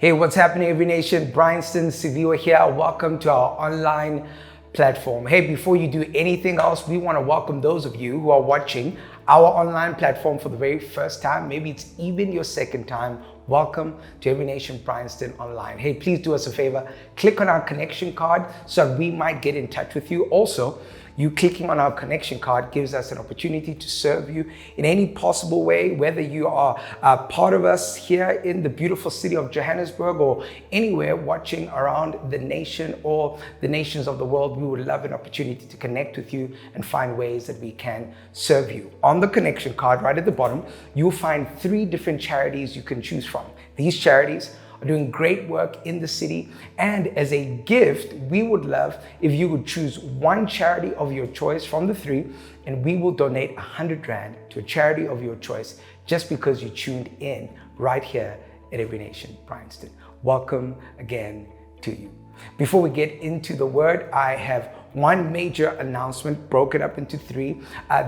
Hey, what's happening, Every Nation? Bryanston Sevilla here. Welcome to our online platform. Hey, before you do anything else, we want to welcome those of you who are watching our online platform for the very first time. Maybe it's even your second time. Welcome to Every Nation Bryanston Online. Hey, please do us a favor. Click on our connection card so we might get in touch with you. Also, you clicking on our connection card gives us an opportunity to serve you in any possible way, whether you are part of us here in the beautiful city of Johannesburg or anywhere watching around the nation or the nations of the world. We would love an opportunity to connect with you and find ways that we can serve you. On the connection card, right at the bottom, you'll find 3 different charities you can choose from. These charities are doing great work in the city, and as a gift, we would love if you would choose one charity of your choice from the 3, and we will donate 100 Rand to a charity of your choice just because you tuned in right here at Every Nation Bryanston. Welcome again to you. Before we get into the word, I have one major announcement broken up into 3.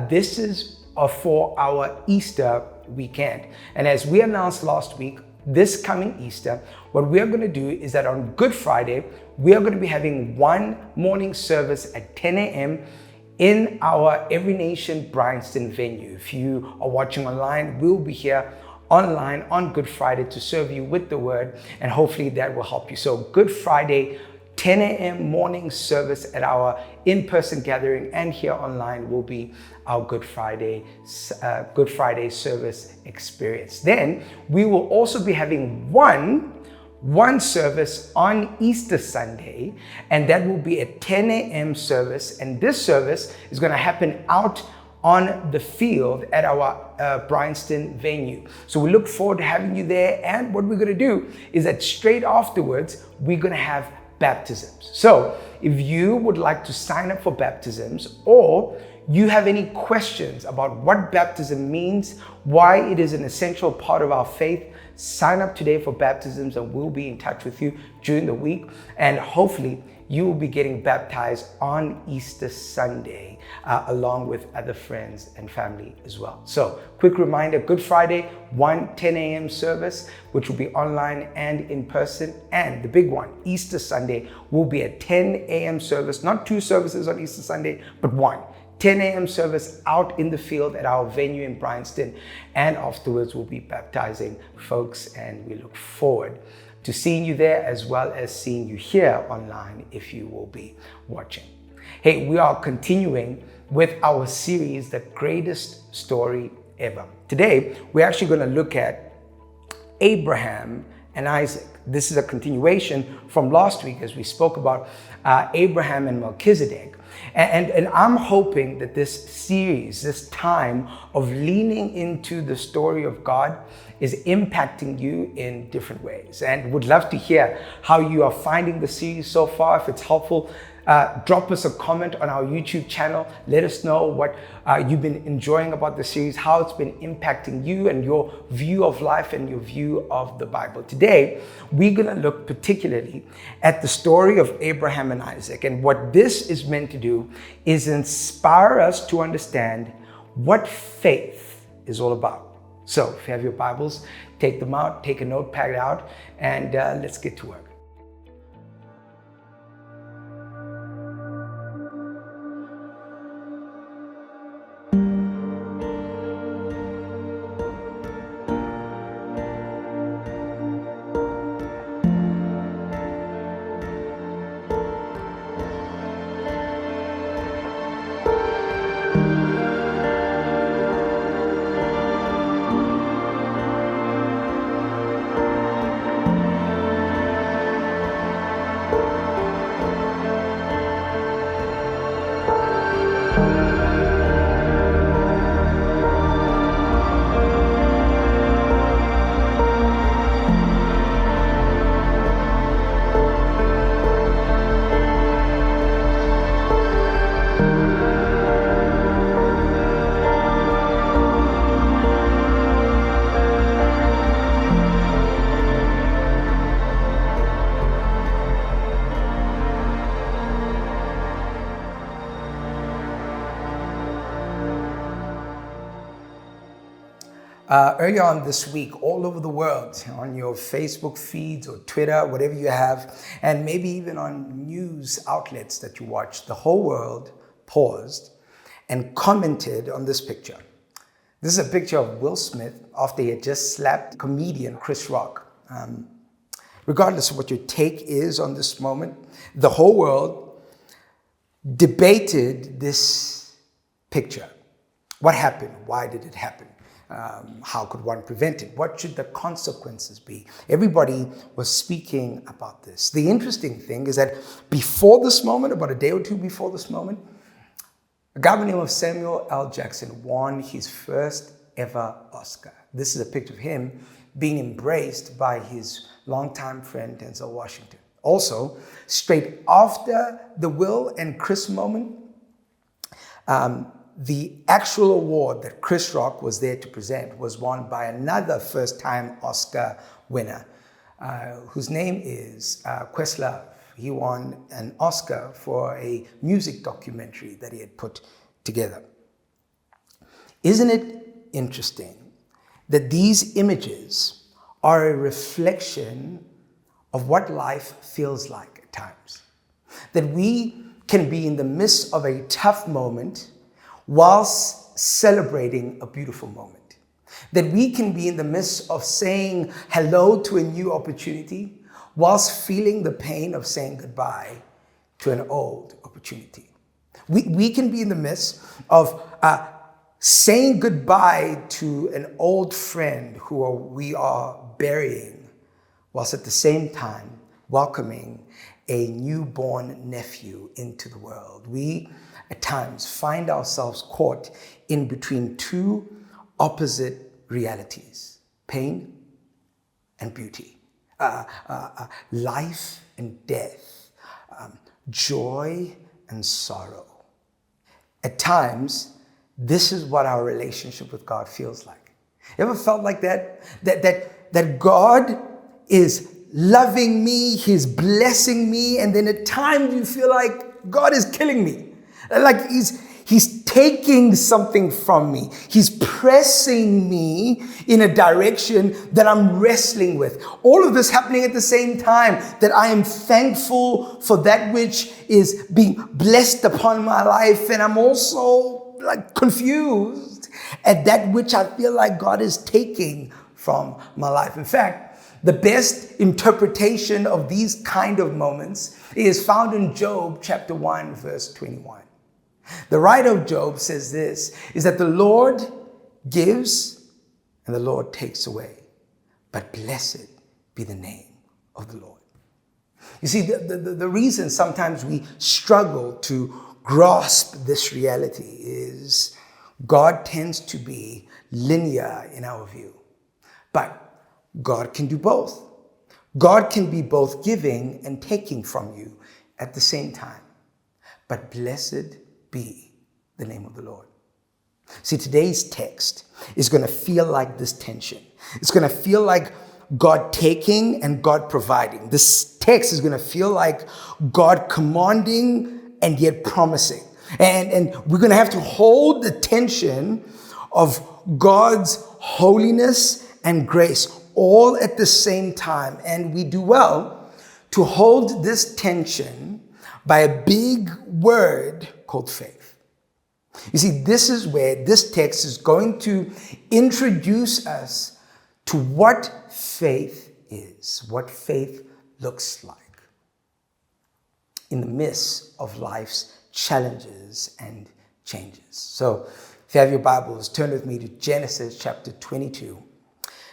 This is for our Easter weekend, and as we announced last week, this coming Easter, what we are going to do is that on Good Friday, we are going to be having one morning service at 10 a.m. in our Every Nation Bryanston venue. If you are watching online, we'll be here online on Good Friday to serve you with the word, and hopefully that will help you. So Good Friday, 10 a.m. morning service at our in-person gathering, and here online will be our Good Friday service experience. Then we will also be having one service on Easter Sunday, and that will be a 10 a.m. service, and this service is going to happen out on the field at our Bryanston venue. So we look forward to having you there, and what we're going to do is that straight afterwards, we're going to have baptisms. So if you would like to sign up for baptisms, or you have any questions about what baptism means, why it is an essential part of our faith, sign up today for baptisms, and we'll be in touch with you during the week, and hopefully you will be getting baptized on Easter Sunday along with other friends and family as well. So quick reminder, Good Friday, 10 a.m. service, which will be online and in person. And the big one, Easter Sunday, will be a 10 a.m. service, not 2 services on Easter Sunday, but 1. 10 a.m. service out in the field at our venue in Bryanston. And afterwards, we'll be baptizing folks, and we look forward to seeing you there, as well as seeing you here online if you will be watching. Hey, we are continuing with our series, The Greatest Story Ever. Today, we're actually going to look at Abraham and Isaac. This is a continuation from last week as we spoke about Abraham and Melchizedek. And I'm hoping that this series, this time of leaning into the story of God, is impacting you in different ways. And would love to hear how you are finding the series so far. If it's helpful, drop us a comment on our YouTube channel. Let us know what you've been enjoying about the series, how it's been impacting you and your view of life and your view of the Bible. Today, we're going to look particularly at the story of Abraham and Isaac. And what this is meant to do is inspire us to understand what faith is all about. So if you have your Bibles, take them out, take a notepad out, and let's get to work. Earlier on this week, all over the world, on your Facebook feeds or Twitter, whatever you have, and maybe even on news outlets that you watch, the whole world paused and commented on this picture. This is a picture of Will Smith after he had just slapped comedian Chris Rock. Regardless of what your take is on this moment, the whole world debated this picture. What happened? Why did it happen? How could one prevent it? What should the consequences be? Everybody was speaking about this. The interesting thing is that before this moment, about a day or two before this moment, a guy by the name of Samuel L. Jackson won his first ever Oscar. This is a picture of him being embraced by his longtime friend Denzel Washington. Also, straight after the Will and Chris moment, the actual award that Chris Rock was there to present was won by another first-time Oscar winner, whose name is Questlove. He won an Oscar for a music documentary that he had put together. Isn't it interesting that these images are a reflection of what life feels like at times? That we can be in the midst of a tough moment whilst celebrating a beautiful moment. That we can be in the midst of saying hello to a new opportunity whilst feeling the pain of saying goodbye to an old opportunity. We can be in the midst of saying goodbye to an old friend who we are burying, whilst at the same time welcoming a newborn nephew into the world. We at times find ourselves caught in between two opposite realities, pain and beauty, life and death, joy and sorrow. At times, this is what our relationship with God feels like. You ever felt like that? That God is loving me, He's blessing me, and then at times you feel like God is killing me. Like he's taking something from me. He's pressing me in a direction that I'm wrestling with. All of this happening at the same time, that I am thankful for that which is being blessed upon my life. And I'm also like confused at that which I feel like God is taking from my life. In fact, the best interpretation of these kind of moments is found in Job chapter 1, verse 21. The writer of Job says this, is that the Lord gives and the Lord takes away, but blessed be the name of the Lord. You see, the reason sometimes we struggle to grasp this reality is God tends to be linear in our view, but God can do both. God can be both giving and taking from you at the same time, but blessed be the name of the Lord. See, today's text is going to feel like this tension. It's going to feel like God taking and God providing. This text is going to feel like God commanding and yet promising. And we're going to have to hold the tension of God's holiness and grace all at the same time. And we do well to hold this tension by a big word called faith. You see, this is where this text is going to introduce us to what faith is, what faith looks like in the midst of life's challenges and changes. So if you have your Bibles, turn with me to Genesis chapter 22.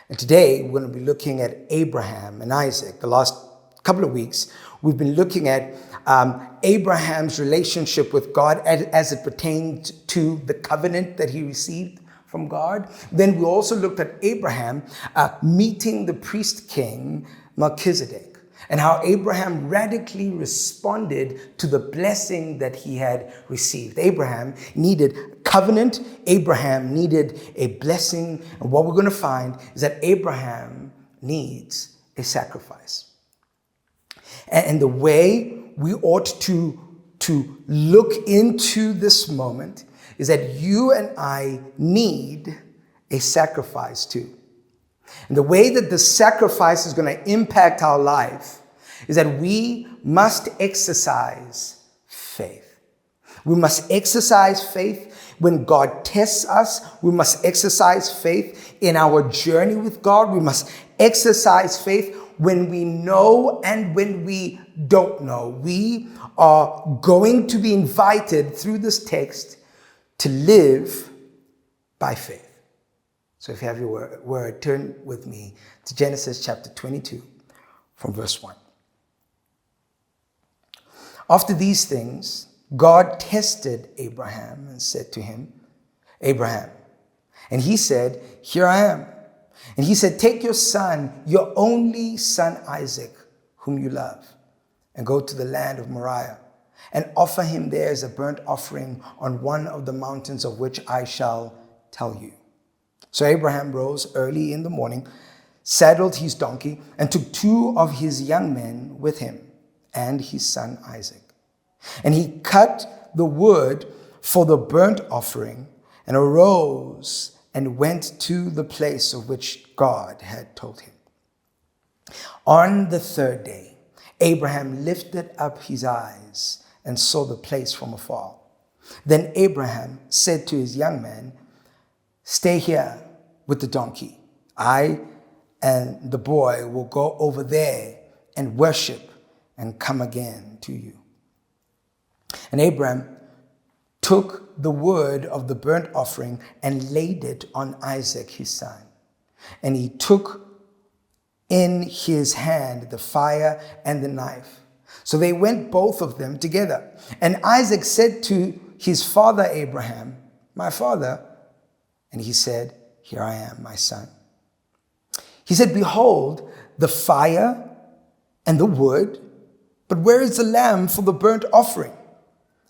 And today we're going to be looking at Abraham and Isaac. The last couple of weeks, we've been looking at Abraham's relationship with God as it pertained to the covenant that he received from God. Then we also looked at Abraham meeting the priest king Melchizedek, and how Abraham radically responded to the blessing that he had received. Abraham needed covenant. Abraham needed a blessing. And what we're going to find is that Abraham needs a sacrifice. And the way we ought to look into this moment is that you and I need a sacrifice too. And the way that the sacrifice is going to impact our life is that we must exercise faith. We must exercise faith when God tests us. We must exercise faith in our journey with God. We must exercise faith when we know and when we don't know. We are going to be invited through this text to live by faith. So if you have your word, turn with me to Genesis chapter 22 from verse 1. After these things, God tested Abraham and said to him, Abraham. And he said, here I am. And he said, take your son, your only son Isaac, whom you love, and go to the land of Moriah, and offer him there as a burnt offering on one of the mountains of which I shall tell you. So Abraham rose early in the morning, saddled his donkey, and took 2 of his young men with him, and his son Isaac. And he cut the wood for the burnt offering, and arose and went to the place of which God had told him. On the 3rd day, Abraham lifted up his eyes and saw the place from afar. Then Abraham said to his young man, stay here with the donkey. I and the boy will go over there and worship and come again to you. And Abraham took the wood of the burnt offering and laid it on Isaac his son. And he took in his hand the fire and the knife. So they went both of them together. And Isaac said to his father Abraham, my father. And he said, here I am, my son. He said, behold, the fire and the wood, but where is the lamb for the burnt offering?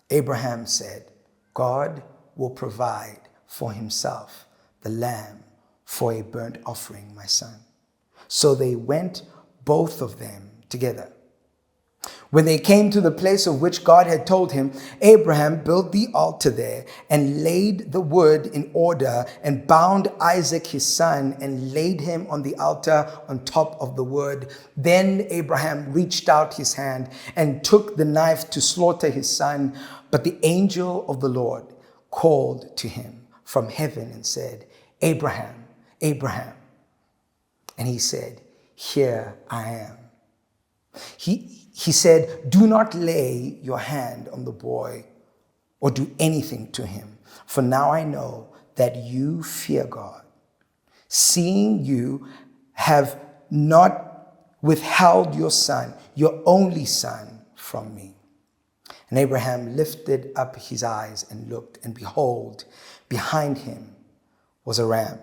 Abraham said, God will provide for himself the lamb for a burnt offering, my son. So they went both of them together. When they came to the place of which God had told him, Abraham built the altar there and laid the wood in order and bound Isaac his son and laid him on the altar on top of the wood. Then Abraham reached out his hand and took the knife to slaughter his son. But the angel of the Lord called to him from heaven and said, Abraham, Abraham. And he said, here I am. He said, do not lay your hand on the boy or do anything to him. For now I know that you fear God, seeing you have not withheld your son, your only son, from me. And Abraham lifted up his eyes and looked, and behold, behind him was a ram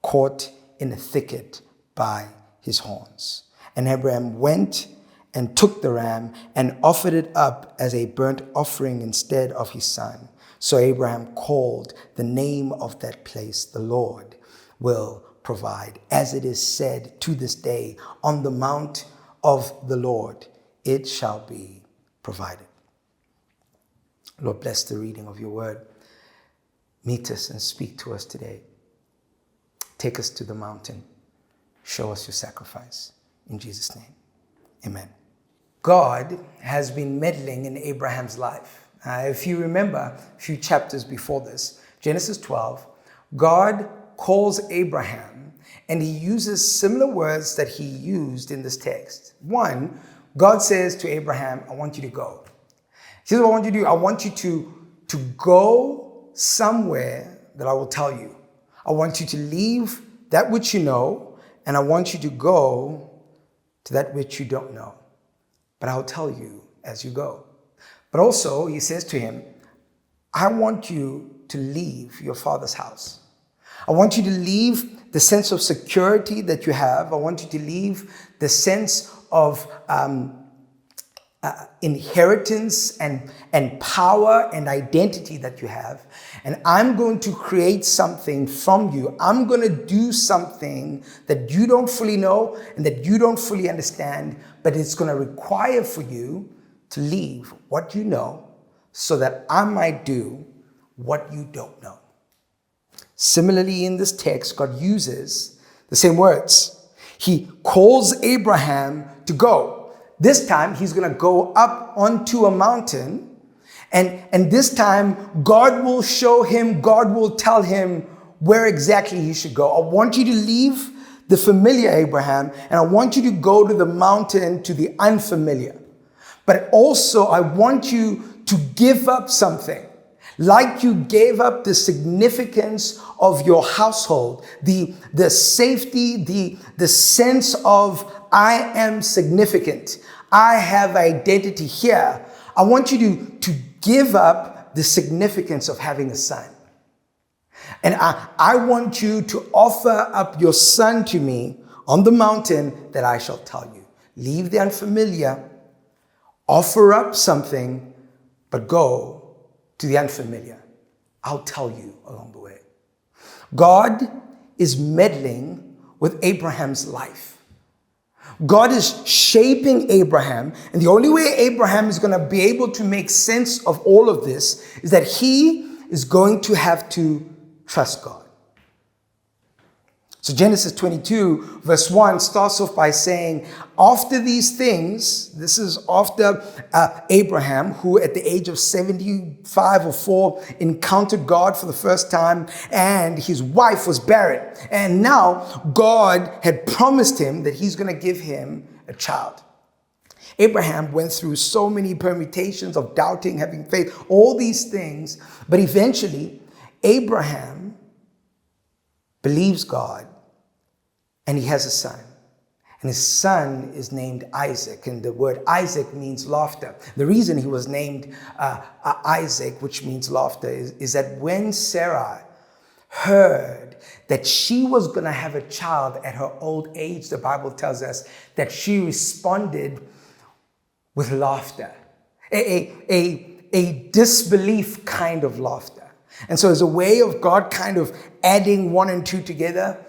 caught in a thicket by his horns. And Abraham went and took the ram and offered it up as a burnt offering instead of his son. So Abraham called the name of that place, the Lord will provide. As it is said to this day, on the mount of the Lord, it shall be provided. Lord, bless the reading of your word. Meet us and speak to us today. Take us to the mountain. Show us your sacrifice. In Jesus' name, amen. God has been meddling in Abraham's life. If you remember a few chapters before this, Genesis 12, God calls Abraham and he uses similar words that he used in this text. One, God says to Abraham, I want you to go. Here's what I want you to do. I want you to go somewhere that I will tell you. I want you to leave that which you know, and I want you to go to that which you don't know. But I'll tell you as you go. But also, he says to him, I want you to leave your father's house. I want you to leave the sense of security that you have. I want you to leave the sense of inheritance and power and identity that you have. And I'm going to create something from you. I'm going to do something that you don't fully know and that you don't fully understand, but it's going to require for you to leave what you know so that I might do what you don't know. Similarly, in this text, God uses the same words. He calls Abraham to go. This time, he's going to go up onto a mountain. And this time, God will show him, God will tell him where exactly he should go. I want you to leave the familiar, Abraham, and I want you to go to the mountain, to the unfamiliar. But also, I want you to give up something. Like you gave up the significance of your household, the safety, the sense of I am significant. I have identity here. I want you to give up the significance of having a son. And I want you to offer up your son to me on the mountain that I shall tell you. Leave the unfamiliar, offer up something, but go to the unfamiliar. I'll tell you along the way. God is meddling with Abraham's life. God is shaping Abraham, and the only way Abraham is going to be able to make sense of all of this is that he is going to have to trust God. So Genesis 22 verse 1 starts off by saying, after these things, this is after Abraham, who at the age of 75 or 4 encountered God for the first time, and his wife was barren. And now God had promised him that he's going to give him a child. Abraham went through so many permutations of doubting, having faith, all these things. But eventually, Abraham believes God, and he has a son. And his son is named Isaac. And the word Isaac means laughter. The reason he was named Isaac, which means laughter, is that when Sarah heard that she was going to have a child at her old age, the Bible tells us that she responded with laughter, a disbelief kind of laughter. And so as a way of God kind of adding 1 and 2 together,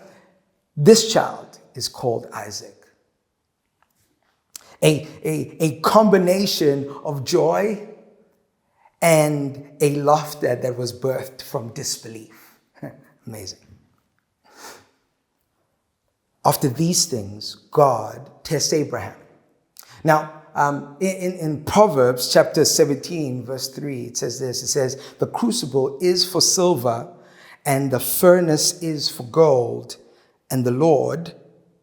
this child is called Isaac. A combination of joy and a laughter that was birthed from disbelief. Amazing. After these things, God tests Abraham. Now, in Proverbs chapter 17, verse 3, it says this. It says, the crucible is for silver, and the furnace is for gold, and the Lord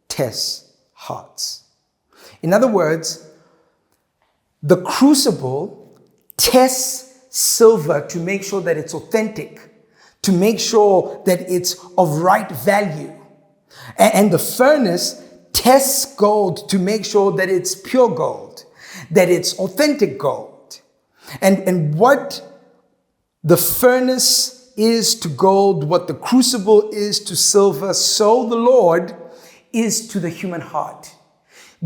tests hearts. In other words, the crucible tests silver to make sure that it's authentic, to make sure that it's of right value. And the furnace tests gold to make sure that it's pure gold, that it's authentic gold. And what the furnace is to gold, what the crucible is to silver, so the Lord is to the human heart.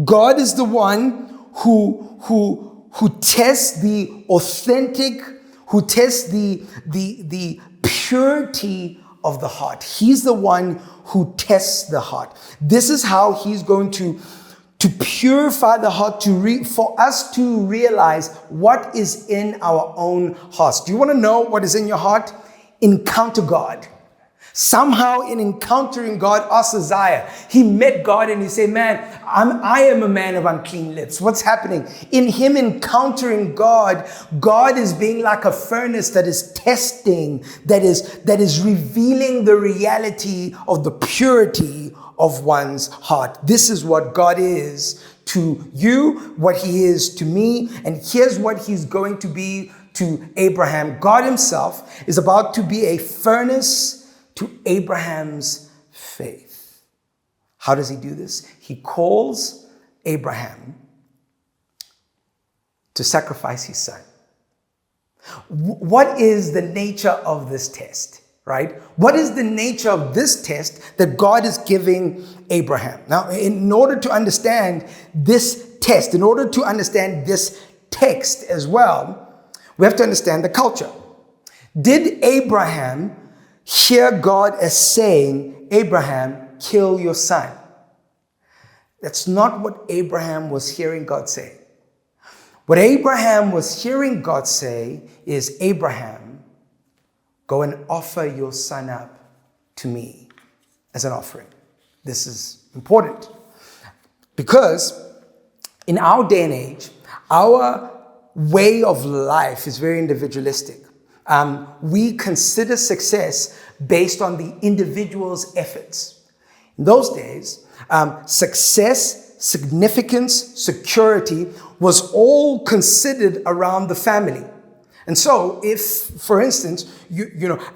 God is the one who tests the authentic, who tests the purity of the heart. He's the one who tests the heart. This is how he's going to purify the heart, for us to realize what is in our own hearts. Do you want to know what is in your heart? Encounter God. Somehow in encountering God, ask Isaiah. He met God and he said, man, I am a man of unclean lips. What's happening? In him encountering God, God is being like a furnace that is testing, that is revealing the reality of the purity of one's heart. This is what God is to you, what he is to me, and here's what he's going to be to Abraham. God himself is about to be a furnace to Abraham's faith. How does he do this? He calls Abraham to sacrifice his son. What is the nature of this test, right? What is the nature of this test that God is giving Abraham? Now, in order to understand this test, in order to understand this text as well, we have to understand the culture. Did Abraham hear God as saying, Abraham, kill your son? That's not what Abraham was hearing God say. What Abraham was hearing God say is, Abraham, go and offer your son up to me as an offering. This is important because in our day and age, our way of life is very individualistic. We consider success based on the individual's efforts. In those days, success, significance, security was all considered around the family. And so if, for instance,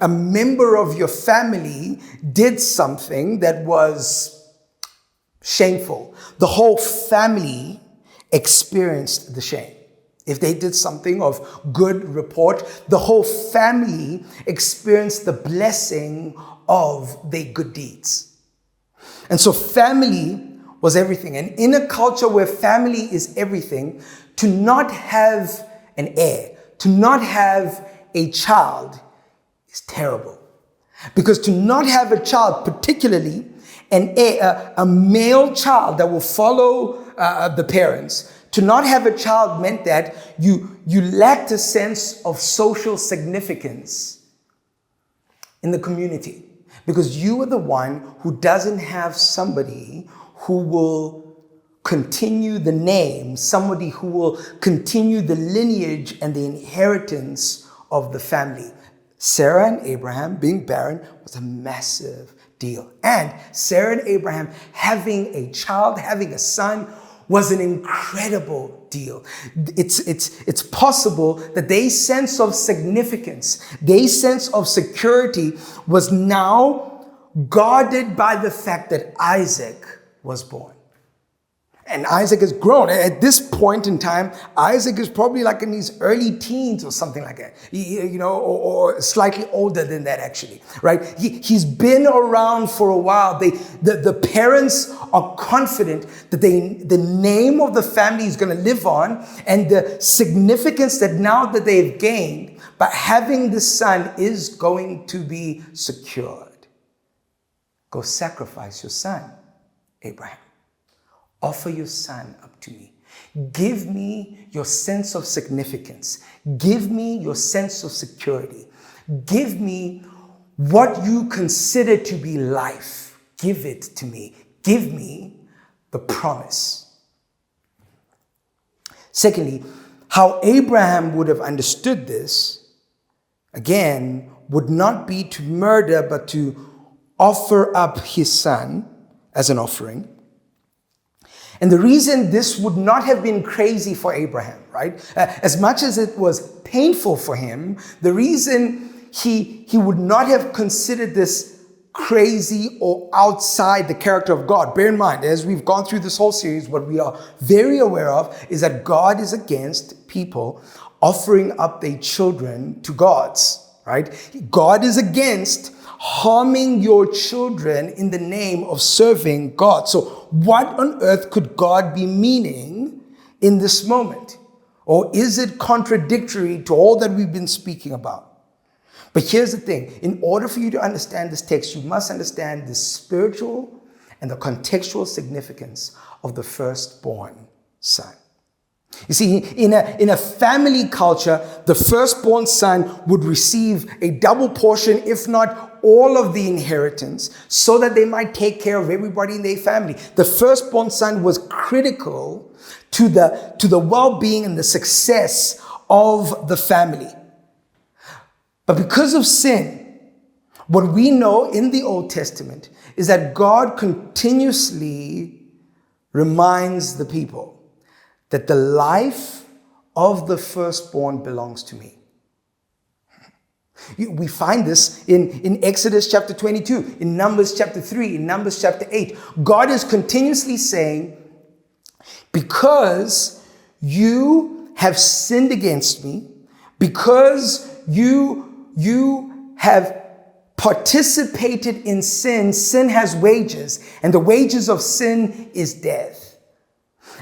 a member of your family did something that was shameful, the whole family experienced the shame. If they did something of good report, the whole family experienced the blessing of their good deeds. And so family was everything. And in a culture where family is everything, to not have an heir, to not have a child is terrible. Because to not have a child, particularly a male child that will follow the parents, to not have a child meant that you lacked a sense of social significance in the community. Because you are the one who doesn't have somebody who will continue the name, somebody who will continue the lineage and the inheritance of the family. Sarah and Abraham being barren was a massive deal. And Sarah and Abraham having a child, having a son, was an incredible deal. It's possible that their sense of significance, their sense of security was now guarded by the fact that Isaac was born. And Isaac has grown. At this point in time, Isaac is probably like in his early teens or something like that, or slightly older than that actually, right? He's been around for a while. The parents are confident that the name of the family is going to live on, and the significance that now that they've gained by having the son is going to be secured. Go sacrifice your son, Abraham. Offer your son up to me. Give me your sense of significance. Give me your sense of security. Give me what you consider to be life. Give it to me. Give me the promise. Secondly, how Abraham would have understood this, again, would not be to murder, but to offer up his son as an offering. And the reason this would not have been crazy for Abraham, right? As much as it was painful for him, the reason he would not have considered this crazy or outside the character of God. Bear in mind, as we've gone through this whole series, what we are very aware of is that God is against people offering up their children to gods, right? God is against harming your children in the name of serving God. So what on earth could God be meaning in this moment? Or is it contradictory to all that we've been speaking about? But here's the thing. In order for you to understand this text, you must understand the spiritual and the contextual significance of the firstborn son. You see, in a family culture, the firstborn son would receive a double portion, if not all of the inheritance, so that they might take care of everybody in their family. The firstborn son was critical to the well-being and the success of the family. But because of sin, what we know in the Old Testament is that God continuously reminds the people that the life of the firstborn belongs to me. We find this in Exodus chapter 22, in Numbers chapter 3, in Numbers chapter 8. God is continuously saying, because you have sinned against me, because you have participated in sin, sin has wages, and the wages of sin is death.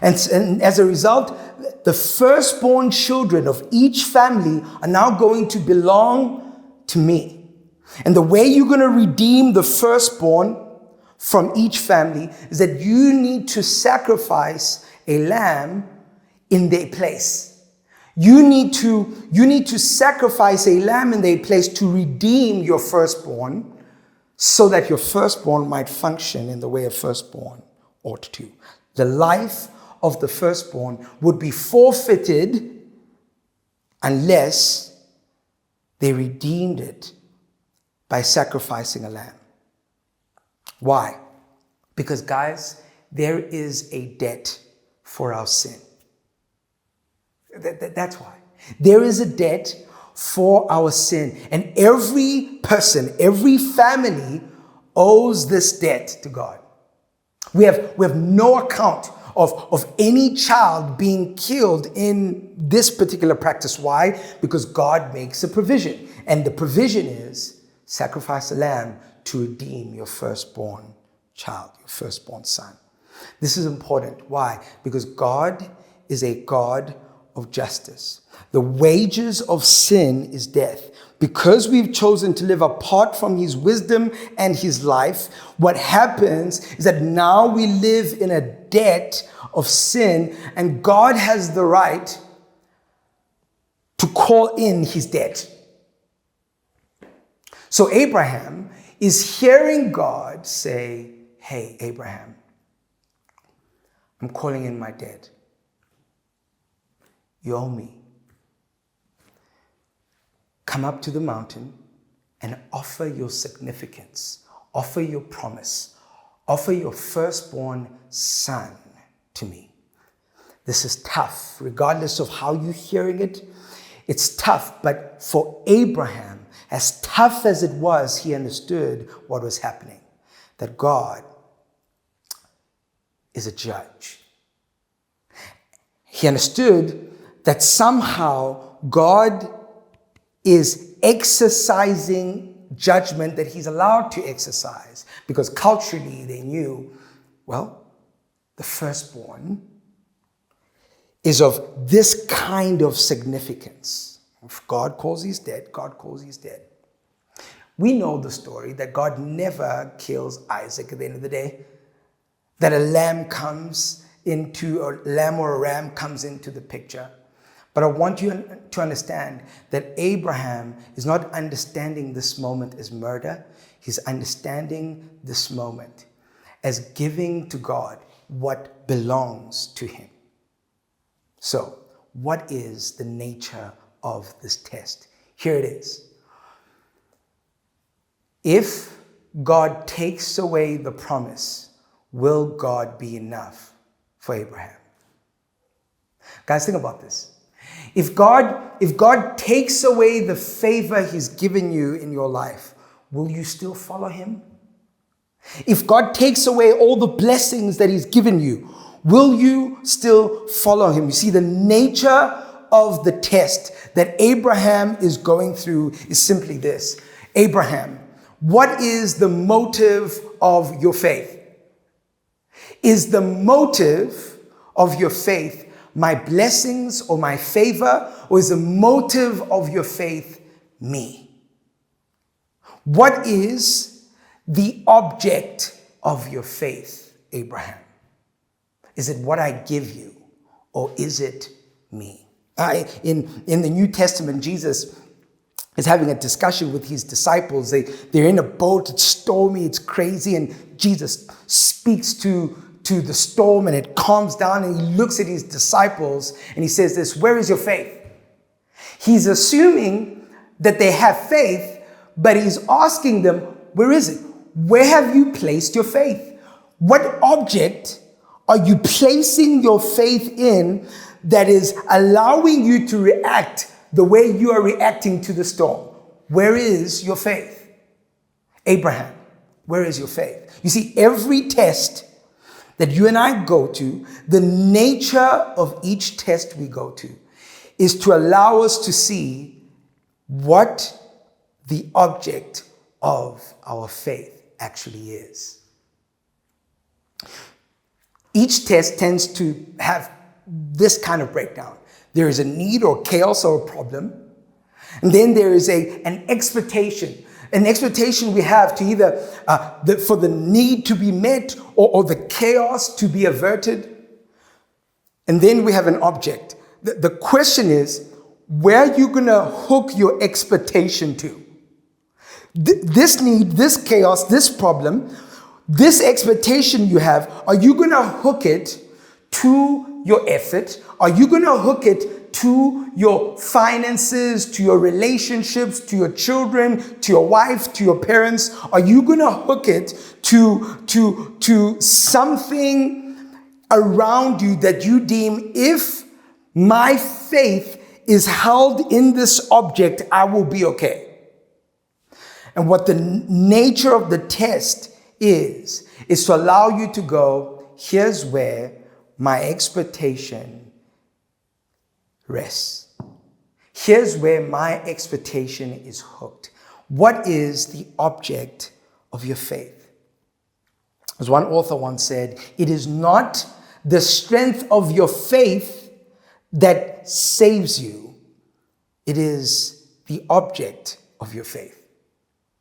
And as a result, the firstborn children of each family are now going to belong to me. And the way you're going to redeem the firstborn from each family is that you need to sacrifice a lamb in their place. You need to sacrifice a lamb in their place to redeem your firstborn so that your firstborn might function in the way a firstborn ought to. The life of the firstborn would be forfeited unless they redeemed it by sacrificing a lamb. Why? Because, guys, there is a debt for our sin. That's why. There is a debt for our sin. And every person, every family owes this debt to God. We have no account of any child being killed in this particular practice. Why? Because God makes a provision. And the provision is sacrifice a lamb to redeem your firstborn child, your firstborn son. This is important. Why? Because God is a God of justice. The wages of sin is death. Because we've chosen to live apart from his wisdom and his life, what happens is that now we live in a debt of sin, and God has the right to call in his debt. So Abraham is hearing God say, hey, Abraham, I'm calling in my debt. You owe me. Come up to the mountain and offer your significance, offer your promise, offer your firstborn son to me. This is tough, regardless of how you're hearing it. It's tough, but for Abraham, as tough as it was, he understood what was happening, that God is a judge. He understood that somehow God is exercising judgment that he's allowed to exercise, because culturally they knew, well, the firstborn is of this kind of significance. If God calls he's dead, God calls he's dead. We know the story that God never kills Isaac at the end of the day, that a lamb or a ram comes into the picture. But I want you to understand that Abraham is not understanding this moment as murder. He's understanding this moment as giving to God what belongs to him. So, what is the nature of this test? Here it is. If God takes away the promise, will God be enough for Abraham? Guys, think about this. If God takes away the favor he's given you in your life, will you still follow him? If God takes away all the blessings that he's given you, will you still follow him? You see, the nature of the test that Abraham is going through is simply this. Abraham, what is the motive of your faith? Is the motive of your faith my blessings or my favor, or is the motive of your faith me? What is the object of your faith, Abraham? Is it what I give you, or is it me? In the New Testament, Jesus is having a discussion with his disciples. They're in a boat, it's stormy, it's crazy, and Jesus speaks to the storm and it calms down, and he looks at his disciples and he says this, where is your faith? He's assuming that they have faith, but he's asking them, where is it? Where have you placed your faith? What object are you placing your faith in that is allowing you to react the way you are reacting to the storm? Where is your faith? Abraham, where is your faith? You see, every test that you and I go to, the nature of each test we go to is to allow us to see what the object of our faith actually is. Each test tends to have this kind of breakdown. There is a need or chaos or a problem, and then there is an expectation. An expectation we have to either for the need to be met or the chaos to be averted. And then we have an object. The question is, where are you going to hook your expectation to? this need, this chaos, this problem, this expectation you have, are you going to hook it to your effort? Are you going to hook it to your finances, to your relationships, to your children, to your wife, to your parents? Are you going to hook it to something around you that you deem, if my faith is held in this object, I will be okay? And what the nature of the test is to allow you to go, here's where my expectation rests. Here's where my expectation is hooked. What is the object of your faith? As one author once said, it is not the strength of your faith that saves you. It is the object of your faith.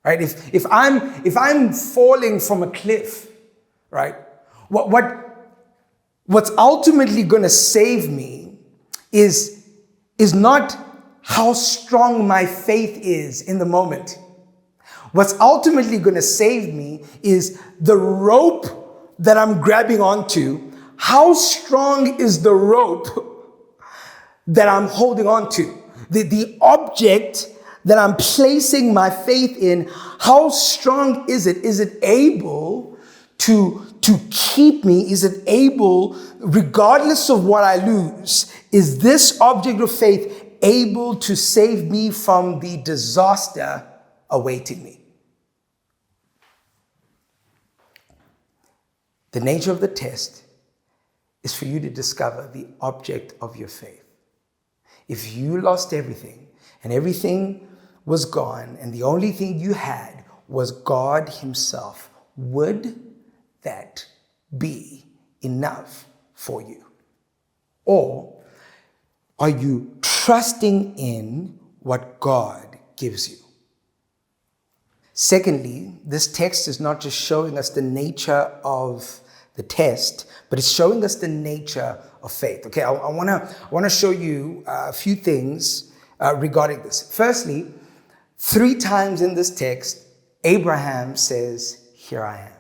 Right? If I'm falling from a cliff, right? What's ultimately going to save me is not how strong my faith is in the moment. What's ultimately going to save me is the rope that I'm grabbing onto. How strong is the rope that I'm holding on to? The object that I'm placing my faith in, how strong is it? Is it able to keep me? Is it able, regardless of what I lose, is this object of faith able to save me from the disaster awaiting me? The nature of the test is for you to discover the object of your faith. If you lost everything and everything was gone and the only thing you had was God himself, would that be enough for you? Or are you trusting in what God gives you? Secondly, this text is not just showing us the nature of the test, but it's showing us the nature of faith. Okay, I want to show you a few things regarding this. Firstly, 3 times in this text, Abraham says, "Here I am."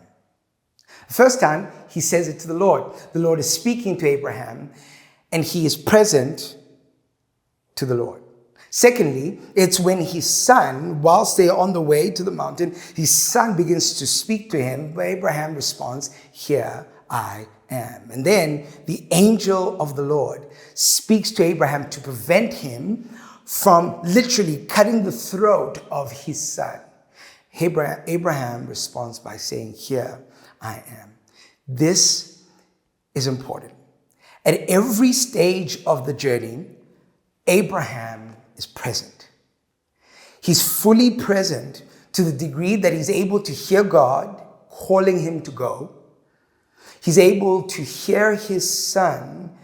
The first time, he says it to the Lord. The Lord is speaking to Abraham, and he is present to the Lord. Secondly, it's when his son, whilst they are on the way to the mountain, his son begins to speak to him, where Abraham responds, "Here I am." And then the angel of the Lord speaks to Abraham to prevent him from literally cutting the throat of his son. Abraham responds by saying, "Here I am." This is important. At every stage of the journey, Abraham is present. He's fully present to the degree that he's able to hear God calling him to go. He's able to hear his son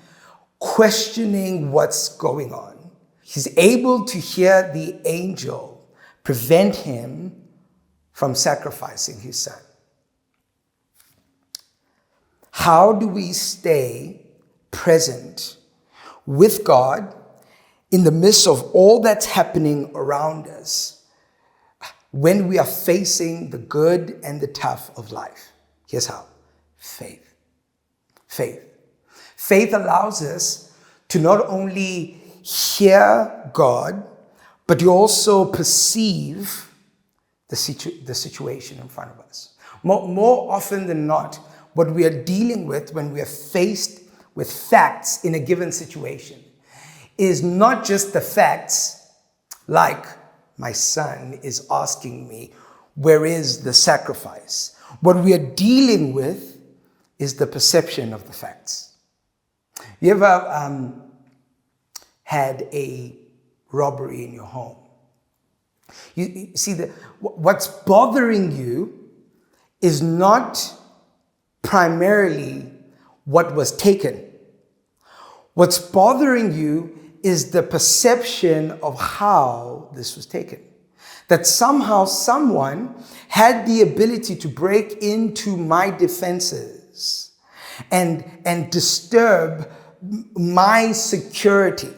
questioning what's going on. He's able to hear the angel prevent him from sacrificing his son. How do we stay present with God in the midst of all that's happening around us when we are facing the good and the tough of life? Here's how. Faith. Faith. Faith allows us to not only hear God, but you also perceive the situation in front of us. More often than not, what we are dealing with when we are faced with facts in a given situation is not just the facts, like my son is asking me, where is the sacrifice? What we are dealing with is the perception of the facts. You ever had a robbery in your home? You see, what's bothering you is not primarily what was taken. What's bothering you is the perception of how this was taken. That somehow someone had the ability to break into my defenses and disturb my security.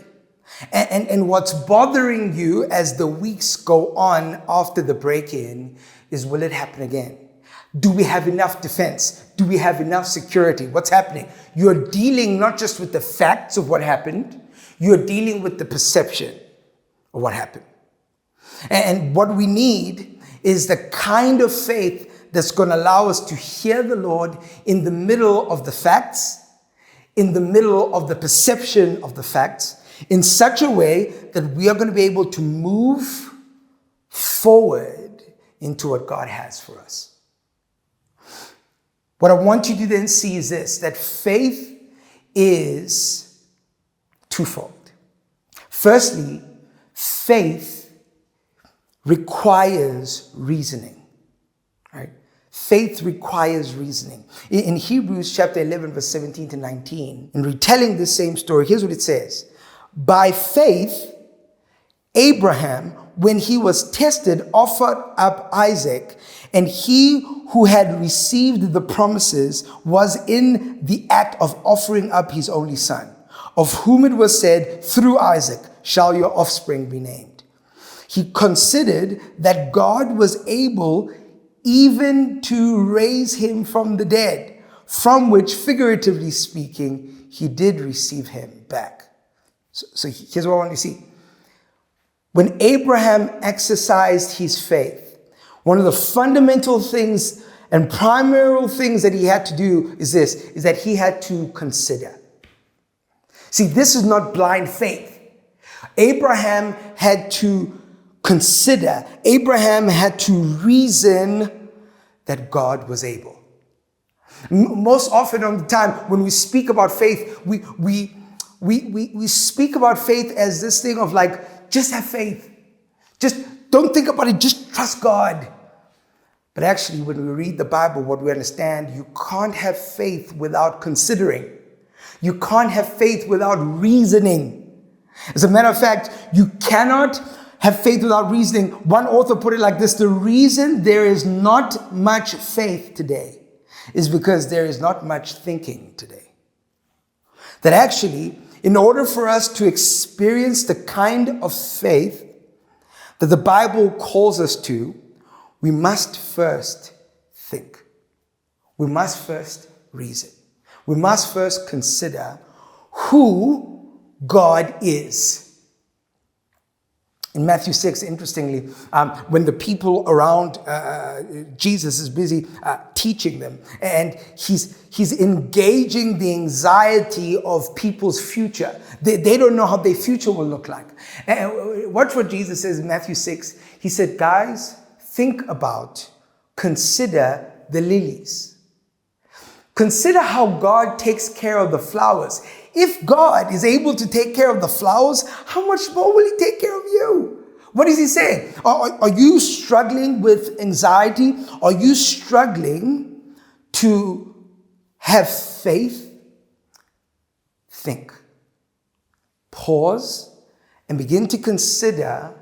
And what's bothering you as the weeks go on after the break-in is, will it happen again? Do we have enough defense? Do we have enough security? What's happening? You're dealing not just with the facts of what happened, you're dealing with the perception of what happened. And what we need is the kind of faith that's going to allow us to hear the Lord in the middle of the facts, in the middle of the perception of the facts, in such a way that we are going to be able to move forward into what God has for us. What I want you to then see is this, that faith is twofold. Firstly, faith requires reasoning, right? Faith requires reasoning. In Hebrews chapter 11, verse 17 to 19, in retelling this same story, here's what it says. By faith, Abraham, when he was tested, offered up Isaac, and he who had received the promises was in the act of offering up his only son, of whom it was said, through Isaac shall your offspring be named. He considered that God was able even to raise him from the dead, from which, figuratively speaking, he did receive him back. So here's what I want you to see. When Abraham exercised his faith, one of the fundamental things and primary things that he had to do is that he had to consider. See, this is not blind faith. Abraham had to consider. Abraham had to reason that God was able. Most often on the time when we speak about faith, we speak about faith as this thing of like, just have faith. Just don't think about it. Just trust God. But actually, when we read the Bible, what we understand, you can't have faith without considering. You can't have faith without reasoning. As a matter of fact, you cannot have faith without reasoning. One author put it like this: the reason there is not much faith today is because there is not much thinking today. That actually, in order for us to experience the kind of faith that the Bible calls us to, we must first think. We must first reason. We must first consider who God is. In Matthew 6, interestingly, when the people around Jesus is busy teaching them, and he's engaging the anxiety of people's future. They don't know how their future will look like. And watch what Jesus says in Matthew 6. He said, guys, consider the lilies. Consider how God takes care of the flowers. If God is able to take care of the flowers, how much more will he take care of you? What is he saying? Are you struggling with anxiety? Are you struggling to have faith? Think. Pause and begin to consider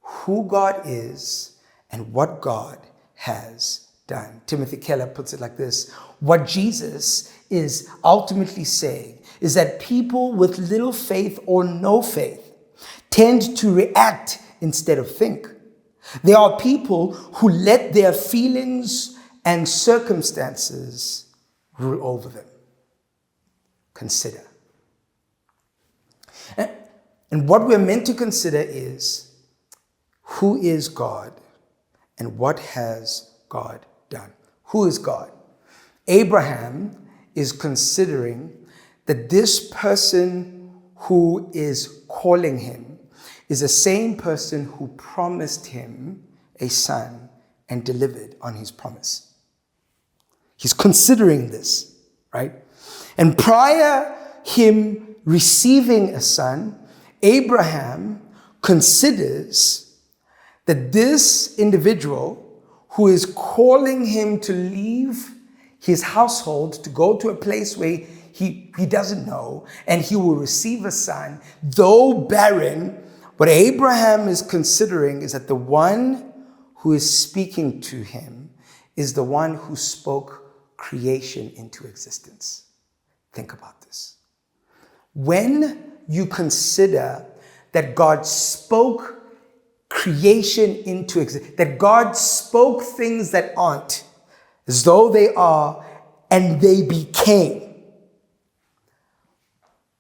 who God is and what God has done. Timothy Keller puts it like this: what Jesus is ultimately saying is that people with little faith or no faith tend to react instead of think. There are people who let their feelings and circumstances rule over them. Consider. And what we're meant to consider is, who is God and what has God done? Who is God? Abraham is considering that this person who is calling him is the same person who promised him a son and delivered on his promise. He's considering this, right? And prior him receiving a son, Abraham considers that this individual who is calling him to leave his household to go to a place where he doesn't know, and he will receive a son, though barren, what Abraham is considering is that the one who is speaking to him is the one who spoke creation into existence. Think about this. When you consider that God spoke creation into existence, that God spoke things that aren't as though they are, and they became.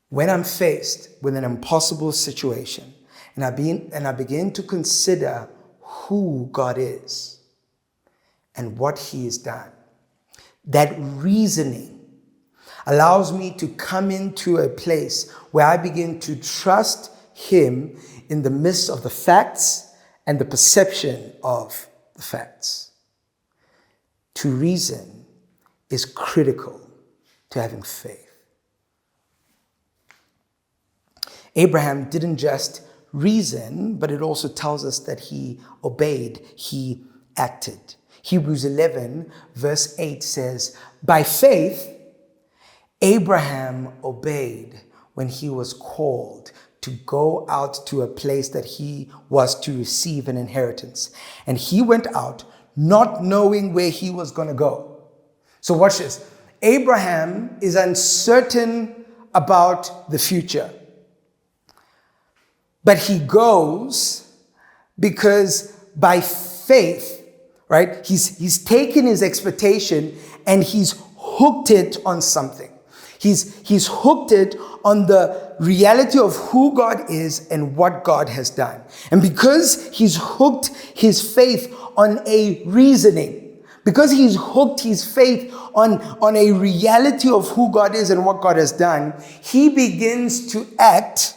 When I'm faced with an impossible situation and I begin to consider who God is and what he has done, that reasoning allows me to come into a place where I begin to trust him in the midst of the facts and the perception of the facts. To reason is critical to having faith. Abraham didn't just reason, but it also tells us that he obeyed, he acted. Hebrews 11 verse 8 says, by faith, Abraham obeyed when he was called to go out to a place that he was to receive an inheritance. And he went out not knowing where he was going to go. So watch this. Abraham is uncertain about the future. But he goes because by faith, right? He's taken his expectation and he's hooked it on something. He's hooked it on the reality of who God is and what God has done. And because he's hooked his faith on a reasoning, because he's hooked his faith on a reality of who God is and what God has done, he begins to act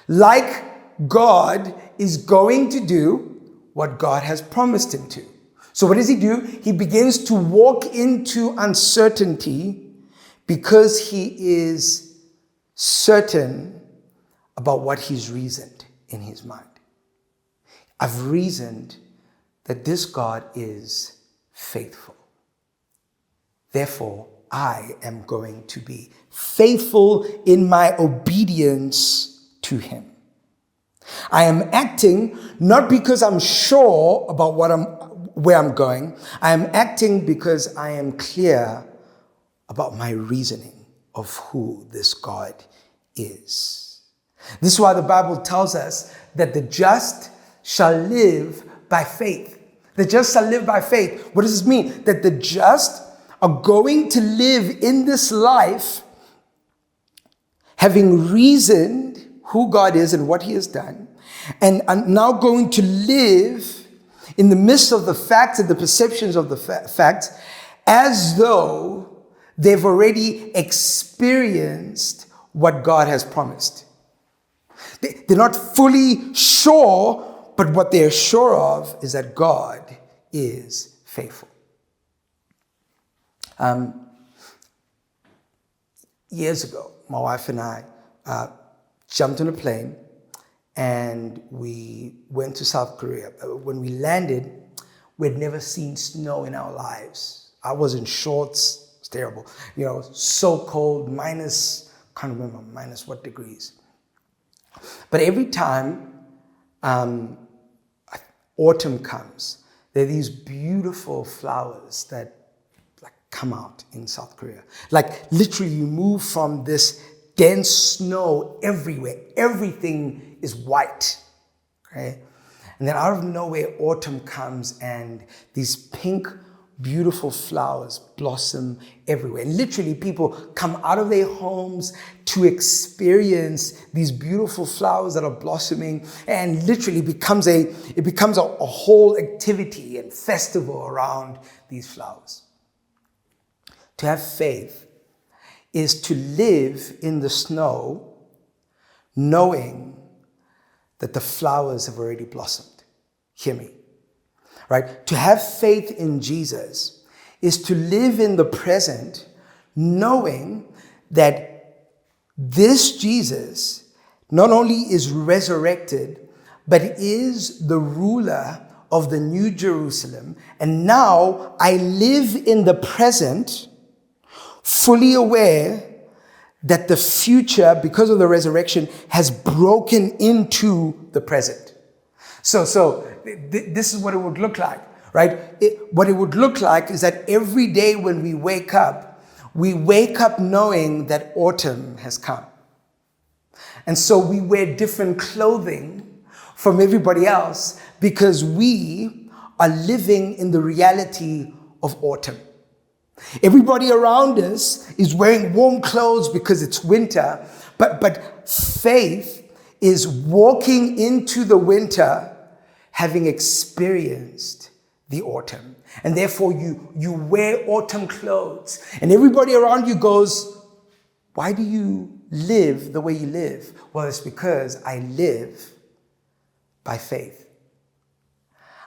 like God is going to do what God has promised him to. So what does he do? He begins to walk into uncertainty because he is certain about what he's reasoned in his mind. I've reasoned that this God is faithful. Therefore, I am going to be faithful in my obedience to him. I am acting not because I'm sure about where I'm going. I am acting because I am clear about my reasoning of who this God is. This is why the Bible tells us that the just shall live by faith. The just shall live by faith. What does this mean? That the just are going to live in this life having reasoned who God is and what he has done, and are now going to live in the midst of the facts and the perceptions of the facts as though they've already experienced what God has promised. They're not fully sure, but what they're sure of is that God is faithful. Years ago, my wife and I jumped on a plane and we went to South Korea. When we landed, we'd never seen snow in our lives. I was in shorts. It's terrible. So cold, can't remember minus what degrees. But every time autumn comes, there are these beautiful flowers that come out in South Korea. Literally you move from this dense snow everywhere. Everything is white. Okay? And then out of nowhere, autumn comes and these pink, beautiful flowers blossom everywhere. And literally people come out of their homes to experience these beautiful flowers that are blossoming, and literally becomes a whole activity and festival around these flowers. To have faith is to live in the snow knowing that the flowers have already blossomed. Hear me. Right? To have faith in Jesus is to live in the present knowing that this Jesus not only is resurrected, but is the ruler of the New Jerusalem. And now I live in the present, fully aware that the future, because of the resurrection, has broken into the present. So this is what it would look like, right? What it would look like is that every day when we wake up knowing that autumn has come. And so we wear different clothing from everybody else because we are living in the reality of autumn. Everybody around us is wearing warm clothes because it's winter, but faith is walking into the winter having experienced the autumn. And therefore you wear autumn clothes. And everybody around you goes, why do you live the way you live? Well, it's because I live by faith.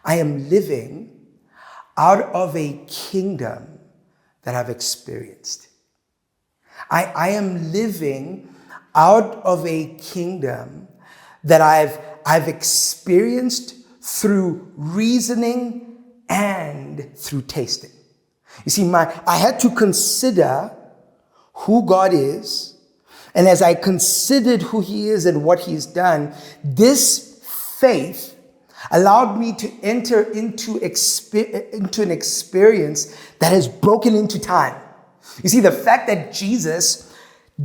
I am living out of a kingdom that I've experienced. I am living out of a kingdom that I've experienced through reasoning and through tasting. You see, I had to consider who God is. And as I considered who he is and what he's done, this faith allowed me to enter into an experience that has broken into time. You see, the fact that Jesus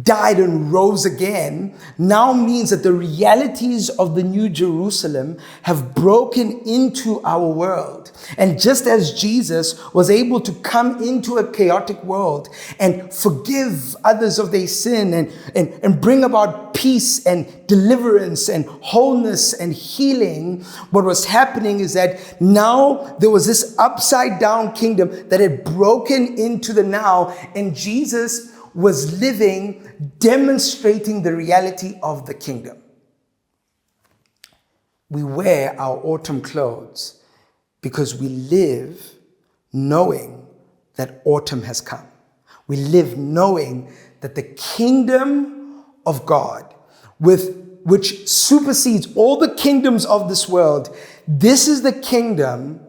died and rose again now means that the realities of the New Jerusalem have broken into our world. And just as Jesus was able to come into a chaotic world and forgive others of their sin and bring about peace and deliverance and wholeness and healing, what was happening is that now there was this upside down kingdom that had broken into the now, and Jesus was living, demonstrating the reality of the kingdom. We wear our autumn clothes because we live knowing that autumn has come. We live knowing that the kingdom of God, which supersedes all the kingdoms of this world, this is the kingdom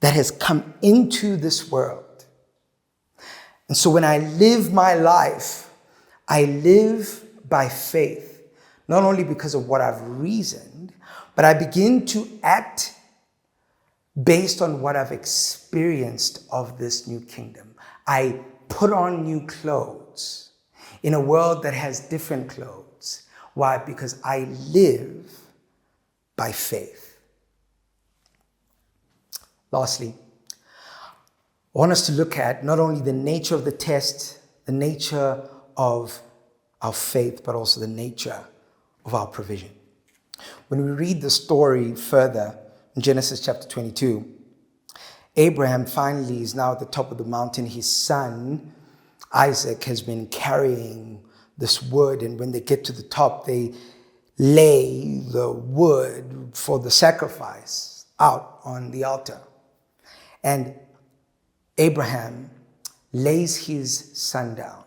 that has come into this world. And so when I live my life, I live by faith, not only because of what I've reasoned, but I begin to act based on what I've experienced of this new kingdom. I put on new clothes in a world that has different clothes. Why? Because I live by faith. Lastly, I want us to look at not only the nature of the test, the nature of our faith, but also the nature of our provision. When we read the story further in Genesis chapter 22, Abraham finally is now at the top of the mountain. His son, Isaac, has been carrying this wood, and when they get to the top, they lay the wood for the sacrifice out on the altar. And Abraham lays his son down.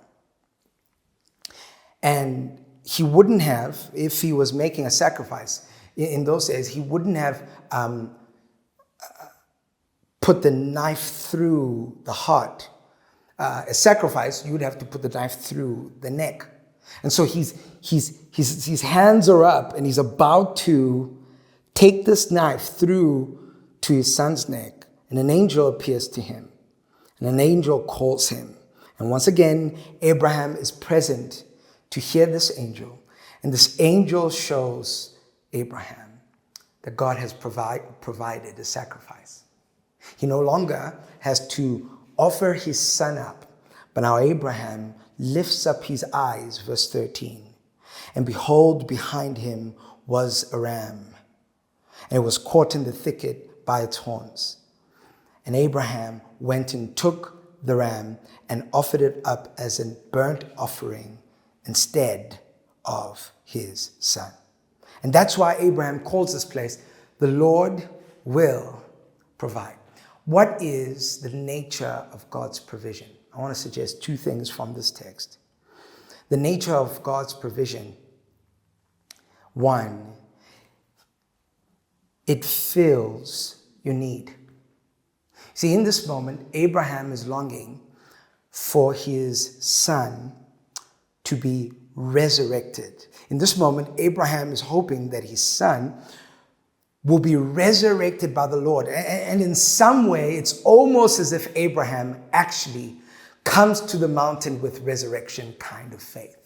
And he wouldn't have, if he was making a sacrifice in those days, he wouldn't have put the knife through the heart. A sacrifice, you would have to put the knife through the neck. And so his hands are up and he's about to take this knife through to his son's neck. And an angel appears to him. And an angel calls him. And once again, Abraham is present to hear this angel. And this angel shows Abraham that God has provided a sacrifice. He no longer has to offer his son up. But now Abraham lifts up his eyes, verse 13. And behold, behind him was a ram. And it was caught in the thicket by its horns. And Abraham went and took the ram and offered it up as a burnt offering instead of his son. And that's why Abraham calls this place, the Lord will provide. What is the nature of God's provision? I want to suggest two things from this text. The nature of God's provision. One, it fills your need. See, in this moment, Abraham is longing for his son to be resurrected. In this moment, Abraham is hoping that his son will be resurrected by the Lord. And in some way, it's almost as if Abraham actually comes to the mountain with resurrection kind of faith.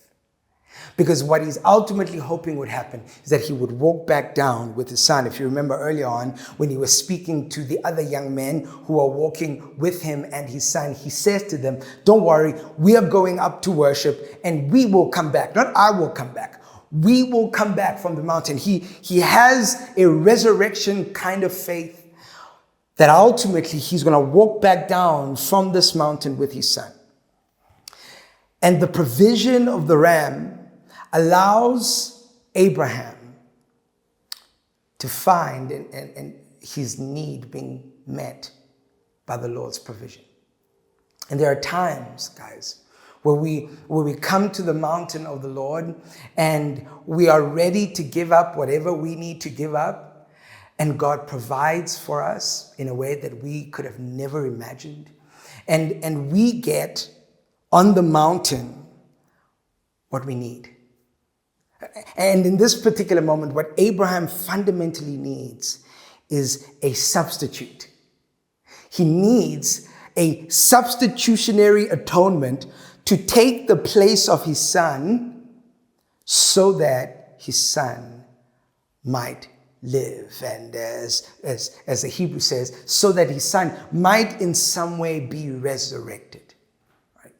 Because what he's ultimately hoping would happen is that he would walk back down with his son. If you remember earlier on, when he was speaking to the other young men who are walking with him and his son, he says to them, don't worry, we are going up to worship and we will come back. Not I will come back. We will come back from the mountain. He has a resurrection kind of faith that ultimately he's going to walk back down from this mountain with his son. And the provision of the ram allows Abraham to find and his need being met by the Lord's provision. And there are times, guys, where we come to the mountain of the Lord and we are ready to give up whatever we need to give up, and God provides for us in a way that we could have never imagined. And we get on the mountain what we need. And in this particular moment, what Abraham fundamentally needs is a substitute. He needs a substitutionary atonement to take the place of his son so that his son might live. And as the Hebrew says, so that his son might in some way be resurrected. Right?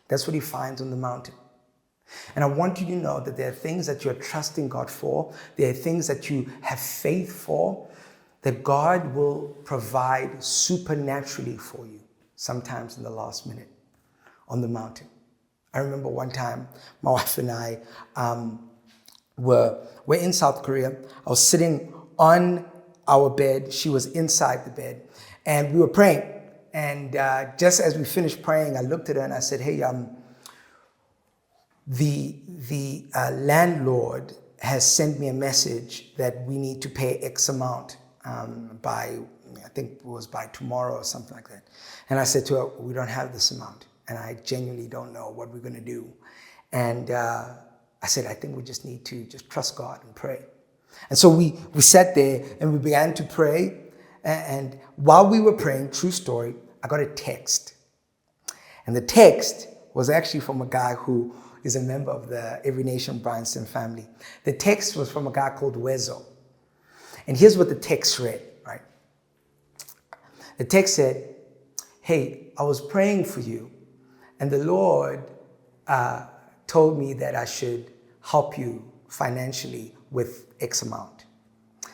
That's what he finds on the mountain. And I want you to know that there are things that you're trusting God for. There are things that you have faith for, that God will provide supernaturally for you, sometimes in the last minute on the mountain. I remember one time, my wife and I were in South Korea. I was sitting on our bed. She was inside the bed. And we were praying. And just as we finished praying, I looked at her and I said, hey, the landlord has sent me a message that we need to pay X amount by, I think it was by tomorrow or something like that. And I said to her, we don't have this amount. And I genuinely don't know what we're going to do. And I said, I think we just need to just trust God and pray. And so we sat there and we began to pray. And while we were praying, true story, I got a text. And the text was actually from a guy who is a member of the Every Nation Bryanston family. The text was from a guy called Wezo. And here's what the text read, right? The text said, hey, I was praying for you, and the Lord told me that I should help you financially with X amount.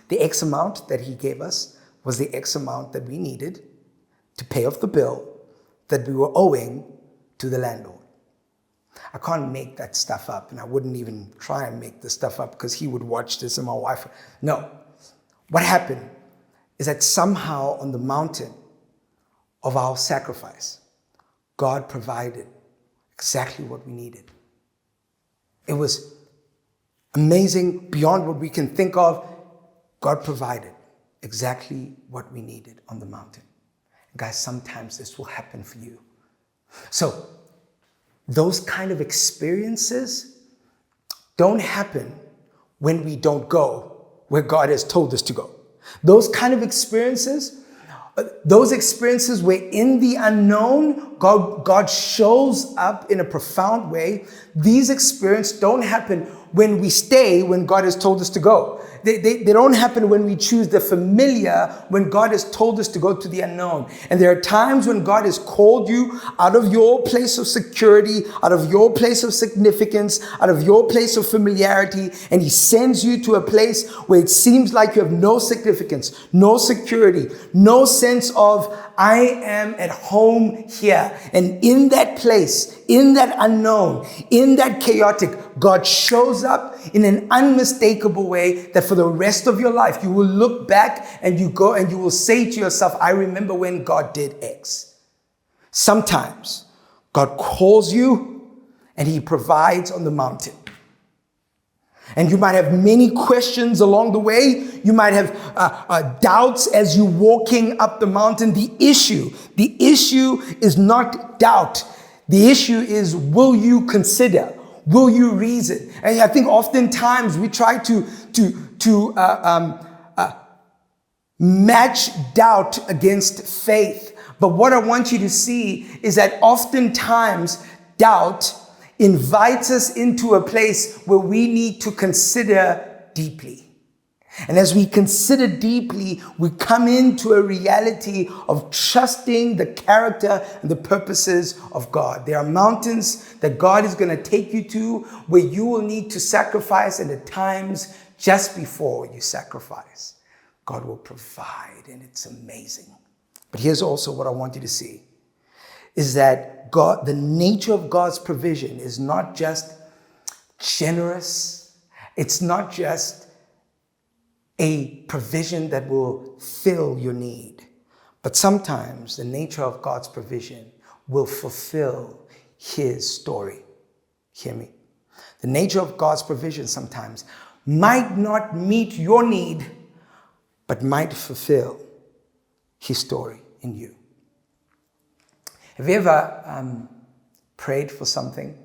The X amount that he gave us was the X amount that we needed to pay off the bill that we were owing to the landlord. I can't make that stuff up, and I wouldn't even try and make this stuff up because he would watch this and my wife. No. What happened is that somehow on the mountain of our sacrifice, God provided exactly what we needed. It was amazing, beyond what we can think of. God provided exactly what we needed on the mountain. Guys, sometimes this will happen for you. So, those kind of experiences don't happen when we don't go where God has told us to go. Those kind of experiences, where in the unknown, God shows up in a profound way. These experiences don't happen when we stay when God has told us to go. They don't happen when we choose the familiar, when God has told us to go to the unknown. And there are times when God has called you out of your place of security, out of your place of significance, out of your place of familiarity, and he sends you to a place where it seems like you have no significance, no security, no sense of, I am at home here. And in that place, in that unknown, in that chaotic, God shows up in an unmistakable way that for the rest of your life, you will look back and you go and you will say to yourself, I remember when God did X. Sometimes God calls you and he provides on the mountain. And you might have many questions along the way. You might have doubts as you're walking up the mountain. The issue is not doubt. The issue is, will you consider? Will you reason? And I think oftentimes we try to match doubt against faith. But what I want you to see is that oftentimes doubt invites us into a place where we need to consider deeply. And as we consider deeply, we come into a reality of trusting the character and the purposes of God. There are mountains that God is going to take you to where you will need to sacrifice, and at times, just before you sacrifice, God will provide, and it's amazing. But here's also what I want you to see, is that God, the nature of God's provision is not just generous. It's not just a provision that will fill your need. But sometimes the nature of God's provision will fulfill his story. Hear me. The nature of God's provision sometimes might not meet your need, but might fulfill his story in you. Have you ever prayed for something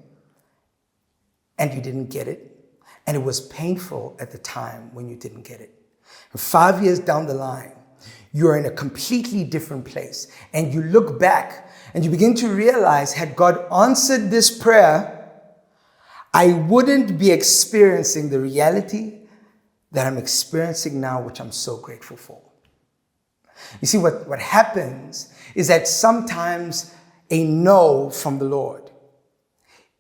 and you didn't get it? And it was painful at the time when you didn't get it. And 5 years down the line, you're in a completely different place. And you look back and you begin to realize, had God answered this prayer, I wouldn't be experiencing the reality that I'm experiencing now, which I'm so grateful for. You see, what happens is that sometimes a no from the Lord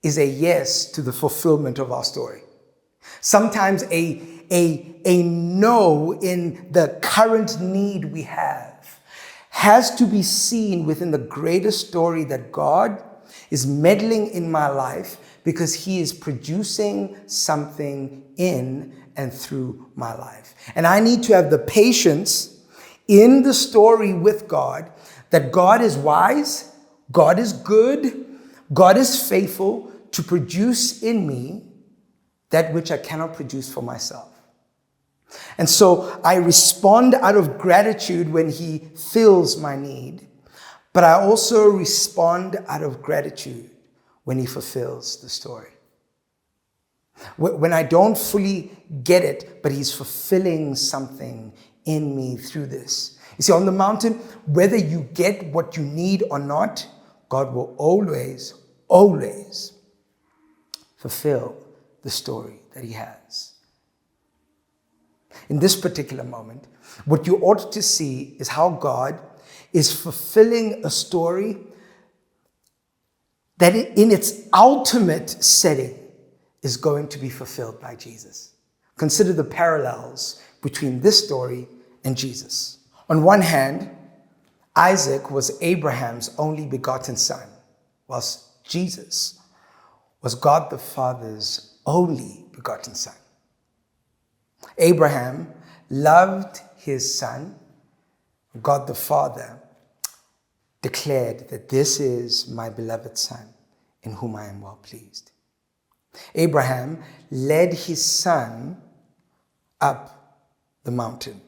is a yes to the fulfillment of our story. Sometimes a no in the current need we have has to be seen within the greater story that God is meddling in my life because he is producing something in and through my life. And I need to have the patience in the story with God that God is wise, God is good, God is faithful to produce in me that which I cannot produce for myself. And so I respond out of gratitude when he fills my need, but I also respond out of gratitude when he fulfills the story. When I don't fully get it, but he's fulfilling something in me through this. You see, on the mountain, whether you get what you need or not, God will always, always fulfill the story that he has. In this particular moment, what you ought to see is how God is fulfilling a story that in its ultimate setting is going to be fulfilled by Jesus. Consider the parallels between this story and Jesus. On one hand, Isaac was Abraham's only begotten son, whilst Jesus was God the Father's only begotten son. Abraham loved his son. God the Father declared that this is my beloved son in whom I am well pleased. Abraham led his son up the mountain,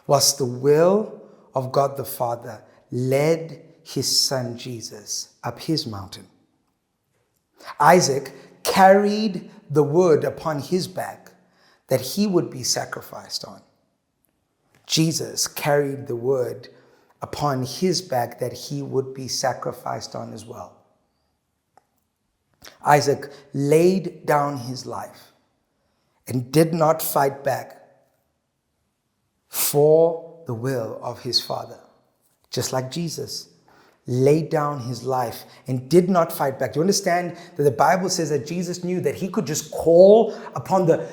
whilst the will of God the Father led his son Jesus up his mountain. Isaac carried the wood upon his back that he would be sacrificed on. Jesus carried the wood upon his back that he would be sacrificed on as well. Isaac laid down his life and did not fight back for the will of his father, just like Jesus laid down his life and did not fight back. Do you understand that the Bible says that Jesus knew that he could just call upon the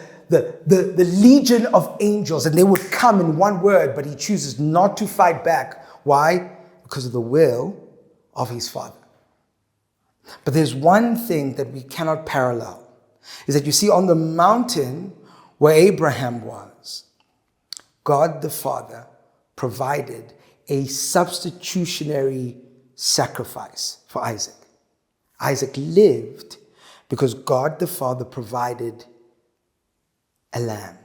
legion of angels and they would come in one word, but he chooses not to fight back. Why? Because of the will of his Father. But there's one thing that we cannot parallel, is that you see on the mountain where Abraham was, God the Father provided a substitutionary sacrifice for Isaac. Isaac lived because God the Father provided a lamb.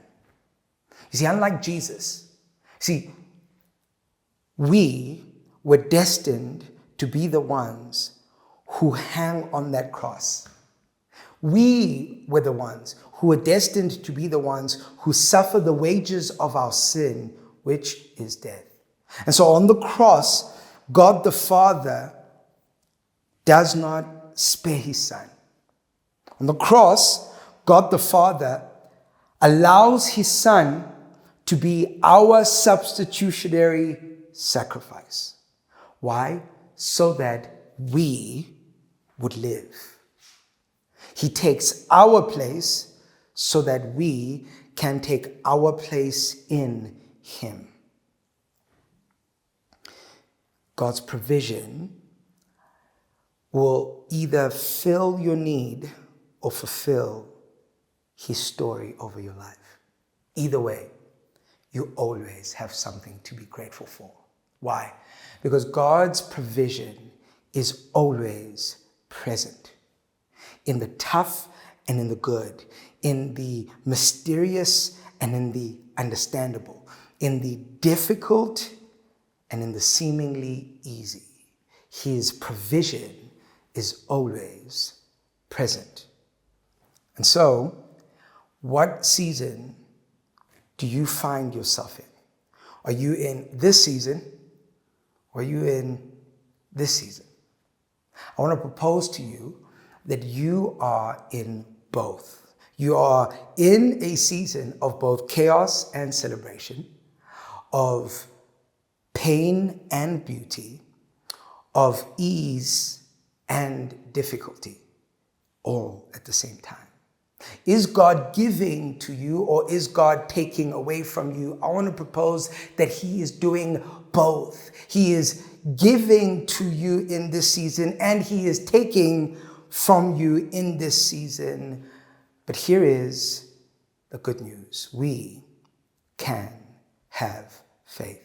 You see, unlike Jesus, we were destined to be the ones who hang on that cross. We were the ones who were destined to be the ones who suffer the wages of our sin, which is death. And so on the cross, God the Father does not spare his son. On the cross, God the Father allows his Son to be our substitutionary sacrifice. Why? So that we would live. He takes our place so that we can take our place in him. God's provision will either fill your need or fulfill his story over your life. Either way, you always have something to be grateful for. Why? Because God's provision is always present. In the tough and in the good, in the mysterious and in the understandable, in the difficult and in the seemingly easy, his provision is always present. And so, what season do you find yourself in? Are you in this season or are you in this season? I want to propose to you that you are in both. You are in a season of both chaos and celebration, of pain and beauty, of ease and difficulty, all at the same time. Is God giving to you or is God taking away from you? I want to propose that he is doing both. He is giving to you in this season and he is taking from you in this season. But here is the good news. We can have faith.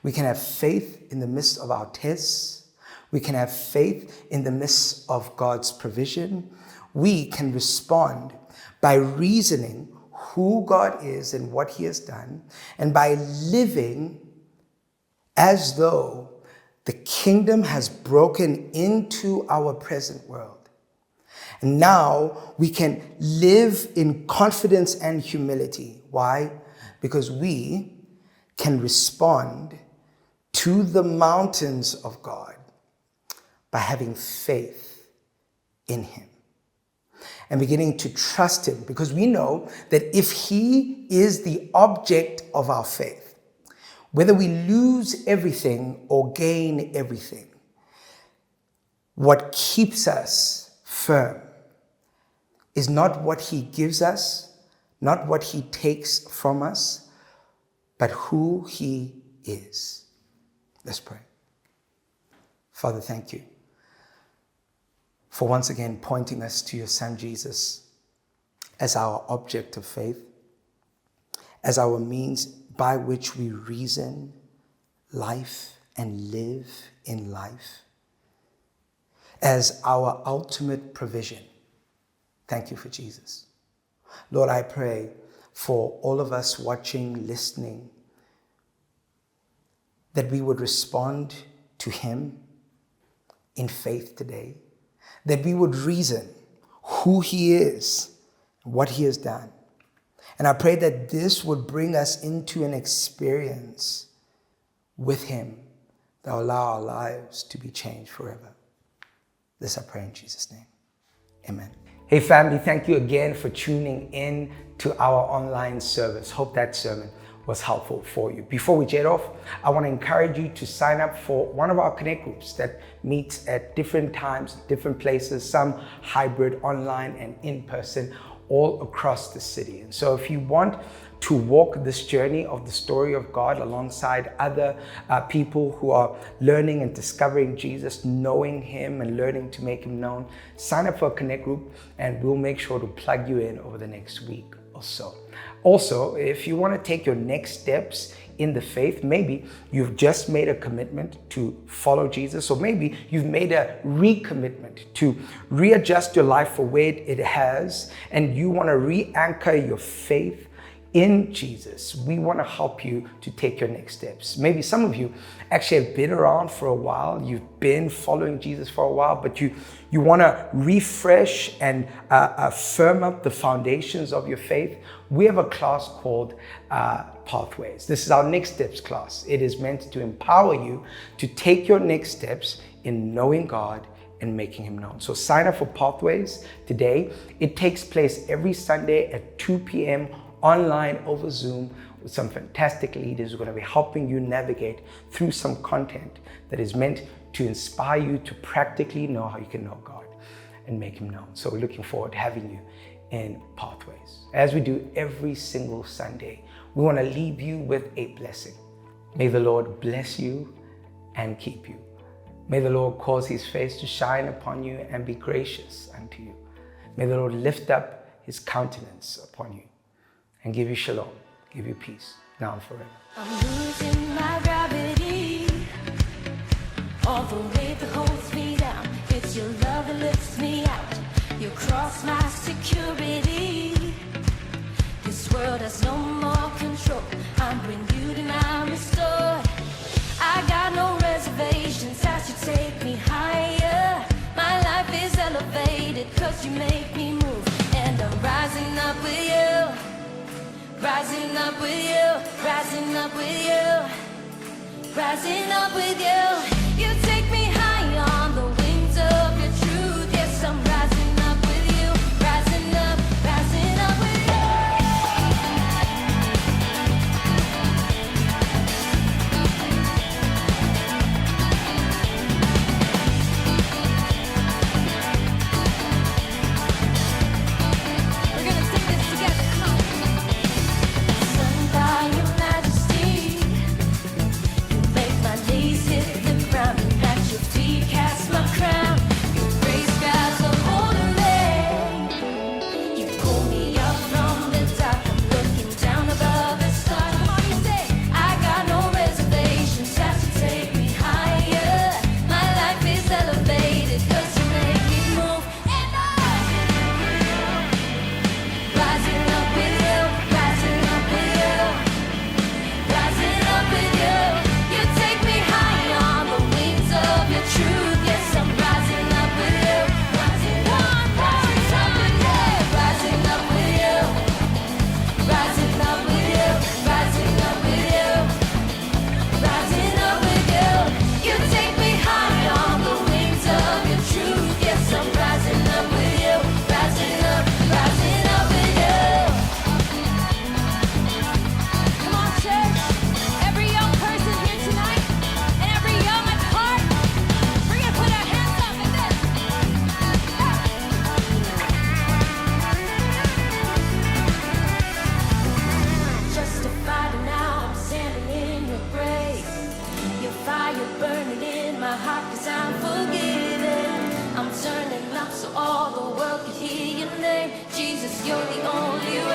We can have faith in the midst of our tests. We can have faith in the midst of God's provision. We can respond by reasoning who God is and what he has done, and by living as though the kingdom has broken into our present world. And now we can live in confidence and humility. Why? Because we can respond to the mountains of God by having faith in him and beginning to trust him, because we know that if he is the object of our faith, whether we lose everything or gain everything, what keeps us firm is not what he gives us, not what he takes from us, but who he is. Let's pray. Father, thank you for once again pointing us to your Son Jesus as our object of faith, as our means by which we reason life and live in life, as our ultimate provision. Thank you for Jesus. Lord, I pray for all of us watching, listening, that we would respond to him in faith today, that we would reason who he is, what he has done. And I pray that this would bring us into an experience with him that will allow our lives to be changed forever. This I pray in Jesus' name. Amen. Hey family, thank you again for tuning in to our online service. Hope that sermon was helpful for you. Before we jet off, I want to encourage you to sign up for one of our Connect groups that meets at different times, different places, some hybrid, online and in person, all across the city. And so if you want to walk this journey of the story of God alongside other people who are learning and discovering Jesus, knowing him and learning to make him known, sign up for a Connect group and we'll make sure to plug you in over the next week or so. Also, if you want to take your next steps in the faith, maybe you've just made a commitment to follow Jesus, or maybe you've made a recommitment to readjust your life for where it has, and you want to re-anchor your faith in Jesus. We want to help you to take your next steps. Maybe some of you actually have been around for a while. You've been following Jesus for a while, but you want to refresh and firm up the foundations of your faith. We have a class called Pathways. This is our next steps class. It is meant to empower you to take your next steps in knowing God and making him known. So sign up for Pathways today. It takes place every Sunday at 2 p.m. online over Zoom with some fantastic leaders who are going to be helping you navigate through some content that is meant to inspire you to practically know how you can know God and make him known. So we're looking forward to having you in Pathways. As we do every single Sunday, we want to leave you with a blessing. May the Lord bless you and keep you. May the Lord cause his face to shine upon you and be gracious unto you. May the Lord lift up his countenance upon you and give you shalom, give you peace, now and forever. I'm losing my gravity. All the weight that holds me down. It's your love that lifts me out. You cross my security. This world has no more control. I'm renewed and I'm restored. I got no reservations as you take me higher. My life is elevated cause you make me move. And I'm rising up with you. Rising up with you. Rising up with you. Rising up with you. You take me high on the wings of your truth. Yes, I'm rising up with you. Rising up with you. We're gonna sing this together, come on. Stand by your majesty. You make my knees hit the ground, and at your feet cast my crown. Your grace guides a holding me. You pull me up from the dark. I'm looking down above the stars. Come on, you say, I got no reservations as you take me higher. My life is elevated 'cause you make me move. And I'm rising up with you, rising up with you. Rising up with you. You take me high on the wings of your truth. Yes, I'm rising up with you. Rising up with you. Rising up with you. Rising up with you. Rising up with you. Rising up with you. You take me high on the wings of your truth. Yes, I'm rising up with you. Rising up with you. Come on, church. Every young person here tonight, and every young at heart, we're gonna put our hands up like this. Justified and now I'm standing in your grace. Your fire burning in my heart 'cause I'm forgiven. I'm turning up so all the world can hear your name. Jesus, you're the only way.